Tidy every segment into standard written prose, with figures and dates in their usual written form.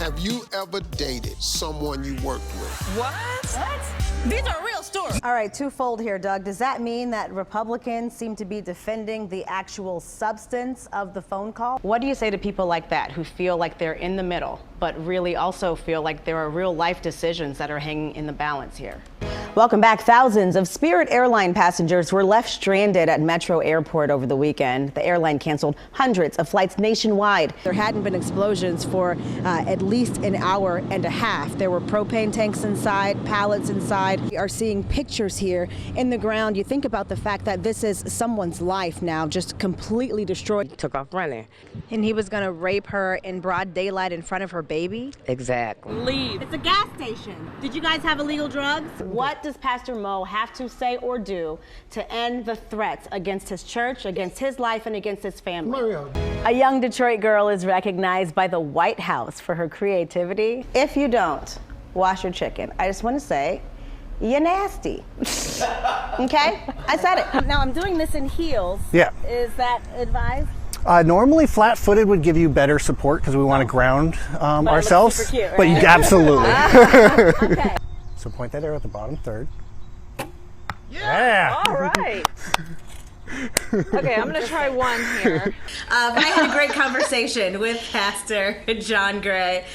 Have you ever dated someone you worked with? What? These are real stories. All right, twofold here, Doug. Does that mean that Republicans seem to be defending the actual substance of the phone call? What do you say to people like that who feel like they're in the middle, but really also feel like there are real life decisions that are hanging in the balance here? Welcome back. Thousands of Spirit airline passengers were left stranded at Metro Airport over the weekend. The airline canceled hundreds of flights nationwide. There hadn't been explosions for at least an hour and a half. There were propane tanks inside, pallets inside. We are seeing pictures here in the ground. You think about the fact that this is someone's life now just completely destroyed. Took off running. And he was going to rape her in broad daylight in front of her baby? Exactly. Leave. It's a gas station. Did you guys have illegal drugs? What does Pastor Mo have to say or do to end the threats against his church, against his life, and against his family? Maurielle. A young Detroit girl is recognized by the White House for her creativity. If you don't wash your chicken, I just want to say, you're nasty. Okay? I said it. Now I'm doing this in heels. Yeah. Is that advised? Normally, flat-footed would give you better support because we want to ground ourselves. Super cute, right? But you absolutely. Okay. So point that arrow at the bottom third. Yeah. All right. Okay, I'm gonna try one here. I had a great conversation with Pastor John Gray.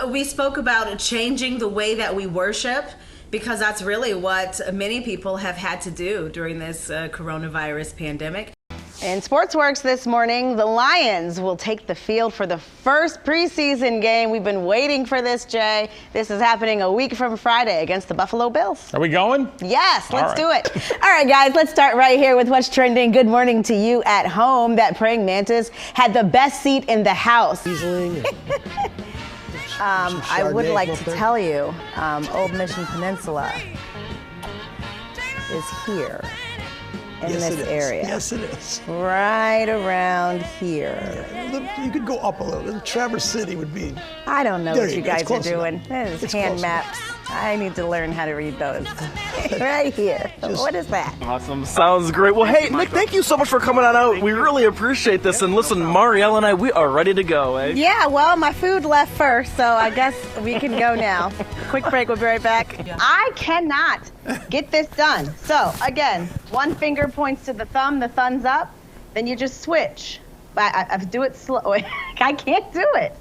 We spoke about changing the way that we worship, because that's really what many people have had to do during this coronavirus pandemic. In Sportsworks this morning, the Lions will take the field for the first preseason game. We've been waiting for this, Jay. This is happening a week from Friday against the Buffalo Bills. Are we going? Yes, let's do it. All right, guys, let's start right here with what's trending. Good morning to you at home. That praying mantis had the best seat in the house. I would like to tell you, Old Mission Peninsula is here. In this area. Yes, it is. Right around here. Yeah, you could go up a little. Traverse City would be. I don't know There what you you go. guys It's are close doing. enough. That is It's hand close maps. I need to learn how to read those. Right here. What is that? Awesome. Sounds great. Well, hey, Nick, thank you so much for coming on out. We really appreciate this. And listen, Maurielle and I, we are ready to go, eh? Yeah, well, my food left first, so I guess we can go now. Quick break, we'll be right back. I cannot get this done. So, again, one finger points to the thumbs up, then you just switch. I have to do it slow. I can't do it.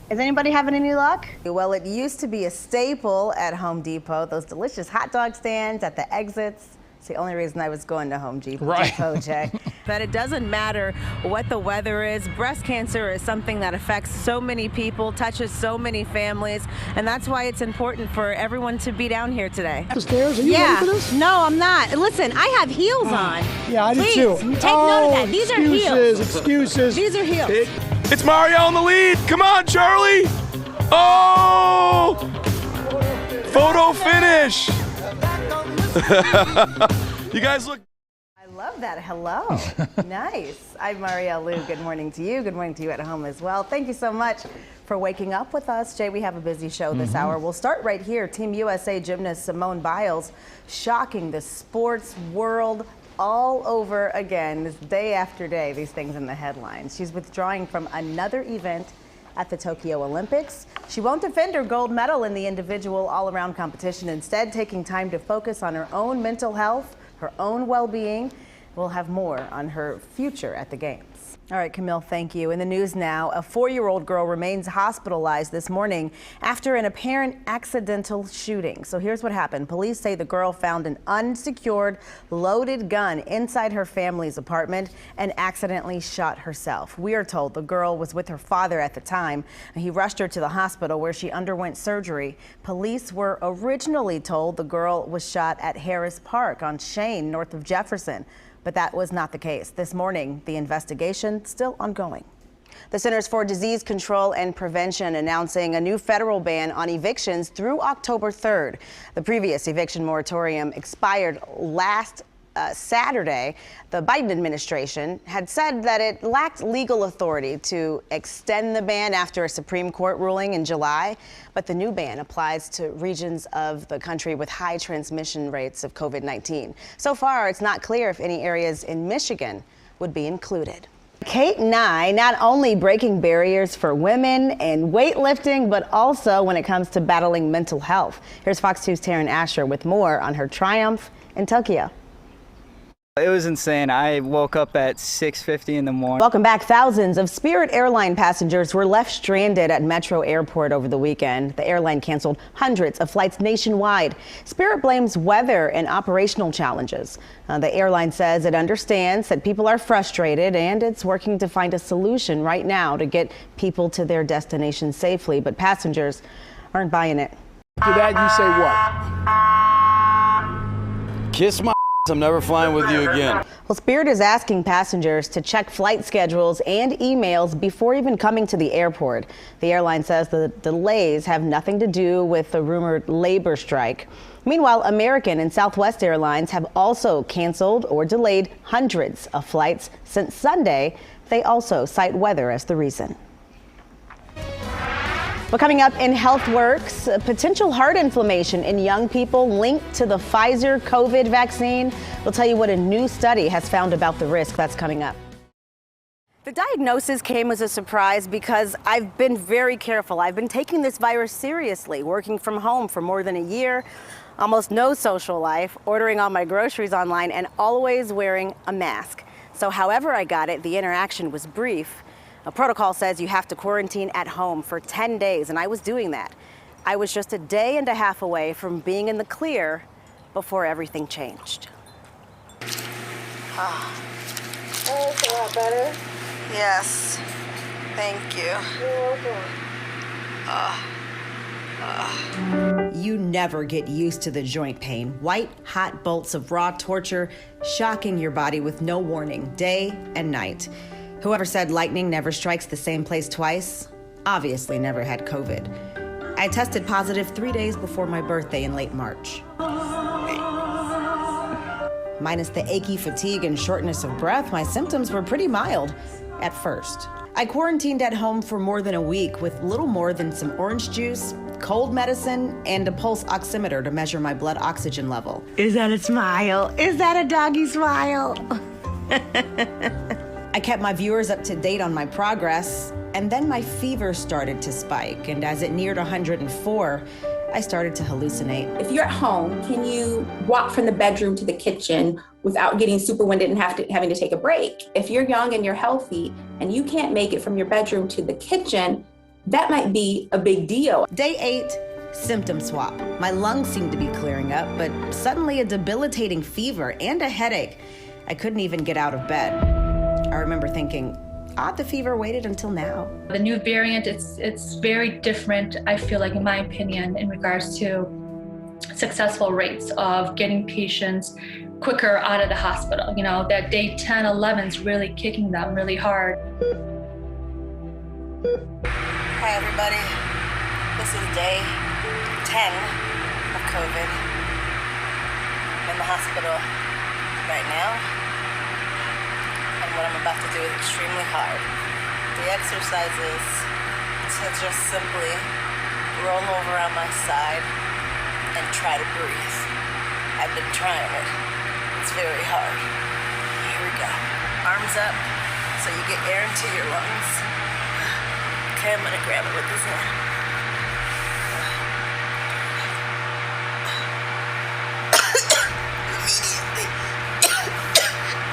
Is anybody having any luck? Well, it used to be a staple at Home Depot, those delicious hot dog stands at the exits. It's the only reason I was going to Home Depot, Jay. That it doesn't matter what the weather is. Breast cancer is something that affects so many people, touches so many families, and that's why it's important for everyone to be down here today. The stairs? Are you ready for this? No, I'm not. Listen, I have heels on. Yeah, I do Please, too. take note of that. These are heels. Excuses. These are heels. It's Maurielle in the lead. Come on, Charlie. Oh! Photo finish. You guys look. I love that. Hello. Nice. I'm Maurielle Lui. Good morning to you. Good morning to you at home as well. Thank you so much for waking up with us. Jay, we have a busy show this hour. We'll start right here. Team USA gymnast Simone Biles shocking the sports world all over again. This day after day, these things in the headlines. She's withdrawing from another event at the Tokyo Olympics. She won't defend her gold medal in the individual all-around competition, instead taking time to focus on her own mental health, her own well-being. We'll have more on her future at the Games. All right, Camille, thank you. In the news now, a 4-year-old girl remains hospitalized this morning after an apparent accidental shooting. So here's what happened. Police say the girl found an unsecured, loaded gun inside her family's apartment and accidentally shot herself. We are told the girl was with her father at the time. He rushed her to the hospital where she underwent surgery. Police were originally told the girl was shot at Harris Park on Shane, north of Jefferson. But that was not the case. This morning, the investigation still ongoing. The Centers for Disease Control and Prevention announcing a new federal ban on evictions through October 3rd. The previous eviction moratorium expired last Saturday. The Biden administration had said that it lacked legal authority to extend the ban after a Supreme Court ruling in July. But the new ban applies to regions of the country with high transmission rates of COVID-19. So far, it's not clear if any areas in Michigan would be included. Kate Nye not only breaking barriers for women in weightlifting, but also when it comes to battling mental health. Here's Fox 2's Taryn Asher with more on her triumph in Tokyo. It was insane. I woke up at 6:50 in the morning. Welcome back. Thousands of Spirit airline passengers were left stranded at Metro Airport over the weekend. The airline canceled hundreds of flights nationwide. Spirit blames weather and operational challenges. The airline says it understands that people are frustrated and it's working to find a solution right now to get people to their destination safely. But passengers aren't buying it. To that you say what? Kiss my I'm never flying with you again. Well, Spirit is asking passengers to check flight schedules and emails before even coming to the airport. The airline says the delays have nothing to do with the rumored labor strike. Meanwhile, American and Southwest Airlines have also canceled or delayed hundreds of flights since Sunday. They also cite weather as the reason. But coming up in HealthWorks, potential heart inflammation in young people linked to the Pfizer COVID vaccine. We'll tell you what a new study has found about the risk. That's coming up. The diagnosis came as a surprise because I've been very careful. I've been taking this virus seriously, working from home for more than a year, almost no social life, ordering all my groceries online, and always wearing a mask. So however I got it, the interaction was brief. A protocol says you have to quarantine at home for 10 days, and I was doing that. I was just a day and a half away from being in the clear before everything changed. Oh, that's a lot better. Yes, thank you. You're welcome. You never get used to the joint pain. White, hot bolts of raw torture shocking your body with no warning, day and night. Whoever said lightning never strikes the same place twice obviously never had COVID. I tested positive 3 days before my birthday in late March. Minus the achy fatigue and shortness of breath, my symptoms were pretty mild at first. I quarantined at home for more than a week with little more than some orange juice, cold medicine, and a pulse oximeter to measure my blood oxygen level. Is that a smile? Is that a doggy smile? I kept my viewers up to date on my progress, and then my fever started to spike, and as it neared 104, I started to hallucinate. If you're at home, can you walk from the bedroom to the kitchen without getting super winded and having to take a break? If you're young and you're healthy and you can't make it from your bedroom to the kitchen, that might be a big deal. Day 8, symptom swap. My lungs seemed to be clearing up, but suddenly a debilitating fever and a headache. I couldn't even get out of bed. I remember thinking, odd the fever waited until now. The new variant, it's very different, I feel like, in my opinion, in regards to successful rates of getting patients quicker out of the hospital. You know, that day 10, 11 is really kicking them really hard. Hi, everybody. This is day 10 of COVID. I'm in the hospital right now. And what I'm about to do is extremely hard. The exercise is to just simply roll over on my side and try to breathe. I've been trying it. It's very hard. Here we go. Arms up so you get air into your lungs. Okay, I'm gonna grab it with this hand.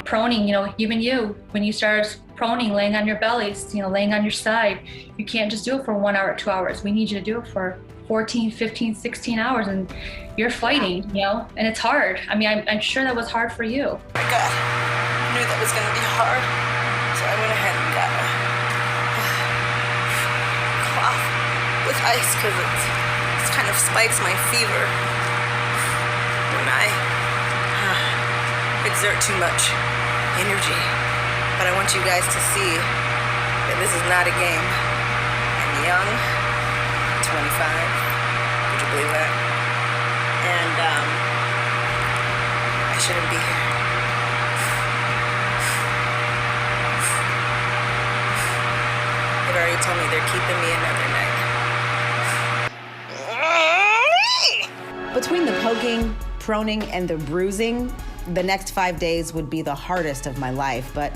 Proning, you know, even you, when you start proning, laying on your bellies, you know, laying on your side, you can't just do it for 1 hour, 2 hours. We need you to do it for 14, 15, 16 hours, and you're fighting, you know, and it's hard. I mean, I'm sure that was hard for you. Oh my God, I knew that was gonna be hard, so I went ahead and got a cloth with ice because it kind of spikes my fever when I exert too much energy. But I want you guys to see that this is not a game. I'm young, 25, would you believe that? And I shouldn't be here. They've already told me they're keeping me another night. Between the poking, proning, and the bruising, the next 5 days would be the hardest of my life, but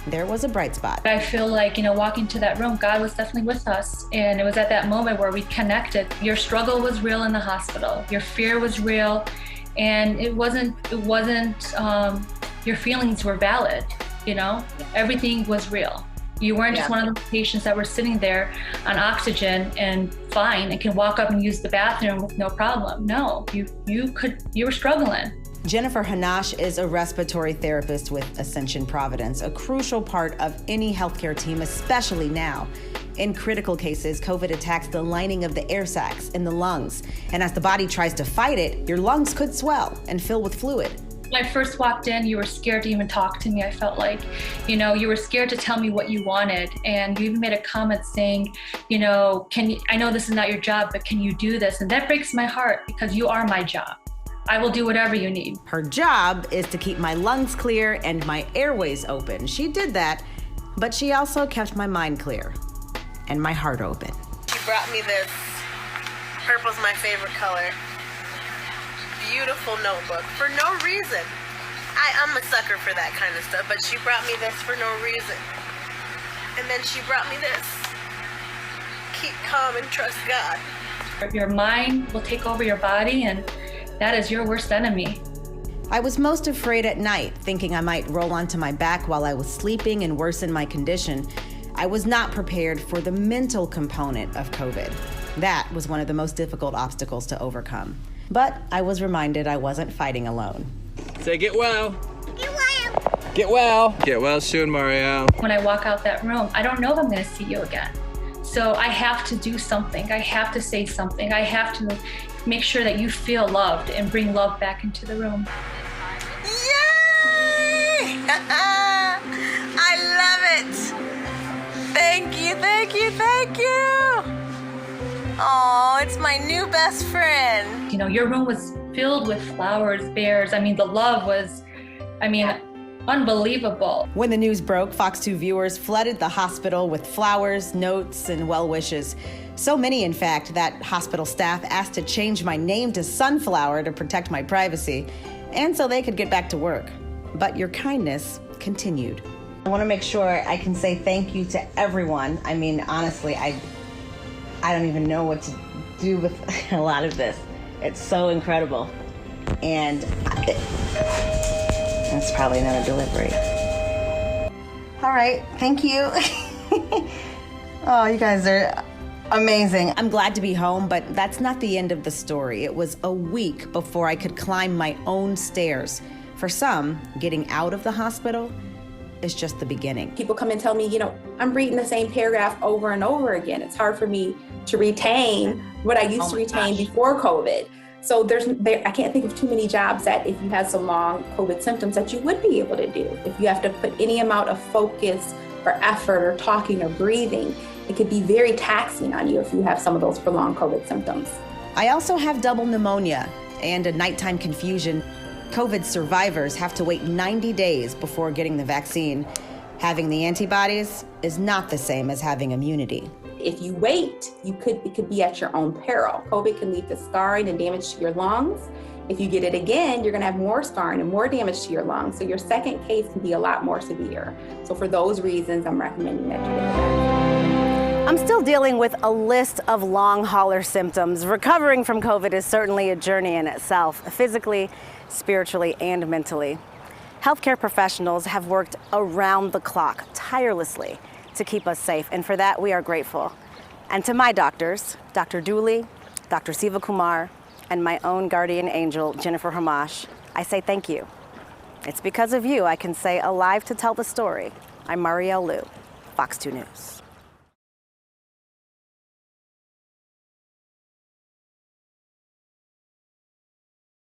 there was a bright spot. I feel like, walking to that room, God was definitely with us. And it was at that moment where we connected. Your struggle was real in the hospital. Your fear was real. And it wasn't, your feelings were valid, Everything was real. You weren't just one of those patients that were sitting there on oxygen and fine and can walk up and use the bathroom with no problem. No, you were struggling. Jennifer Hanash is a respiratory therapist with Ascension Providence, a crucial part of any healthcare team, especially now. In critical cases, COVID attacks the lining of the air sacs in the lungs. And as the body tries to fight it, your lungs could swell and fill with fluid. When I first walked in, you were scared to even talk to me. I felt like, you were scared to tell me what you wanted. And you even made a comment saying, I know this is not your job, but can you do this? And that breaks my heart because you are my job. I will do whatever you need. Her job is to keep my lungs clear and my airways open. She did that, but she also kept my mind clear and my heart open. She brought me this. Purple's my favorite color. Beautiful notebook for no reason. I'm a sucker for that kind of stuff, but she brought me this for no reason. And then she brought me this. Keep calm and trust God. Your mind will take over your body, and that is your worst enemy. I was most afraid at night, thinking I might roll onto my back while I was sleeping and worsen my condition. I was not prepared for the mental component of COVID. That was one of the most difficult obstacles to overcome. But I was reminded I wasn't fighting alone. Say get well. Get well. Get well. Get well soon, Maurielle. When I walk out that room, I don't know if I'm going to see you again. So I have to do something. I have to say something. I have to make sure that you feel loved and bring love back into the room. Yay! I love it. Thank you, thank you, thank you. Oh, it's my new best friend. Your room was filled with flowers, bears. The love was, unbelievable. When the news broke, Fox 2 viewers flooded the hospital with flowers, notes, and well wishes. So many, in fact, that hospital staff asked to change my name to Sunflower to protect my privacy, and so they could get back to work. But your kindness continued. I want to make sure I can say thank you to everyone. Honestly, I don't even know what to do with a lot of this. It's so incredible. And that's probably another delivery. All right, thank you. Oh, you guys are amazing. I'm glad to be home, but that's not the end of the story. It was a week before I could climb my own stairs. For some, getting out of the hospital is just the beginning. People come and tell me, I'm reading the same paragraph over and over again. It's hard for me to retain what I used to retain before COVID. So I can't think of too many jobs that if you had some long COVID symptoms that you would be able to do. If you have to put any amount of focus or effort or talking or breathing, it could be very taxing on you if you have some of those prolonged COVID symptoms. I also have double pneumonia and a nighttime confusion. COVID survivors have to wait 90 days before getting the vaccine. Having the antibodies is not the same as having immunity. If you wait, it could be at your own peril. COVID can lead to scarring and damage to your lungs. If you get it again, you're going to have more scarring and more damage to your lungs. So your second case can be a lot more severe. So for those reasons, I'm recommending that you get the vaccine. I'm still dealing with a list of long hauler symptoms. Recovering from COVID is certainly a journey in itself, physically, spiritually, and mentally. Healthcare professionals have worked around the clock, tirelessly, to keep us safe, and for that we are grateful. And to my doctors, Dr. Dooley, Dr. Siva Kumar, and my own guardian angel, Jennifer Hanash, I say thank you. It's because of you I can say alive to tell the story. I'm Maurielle Lui, Fox 2 News.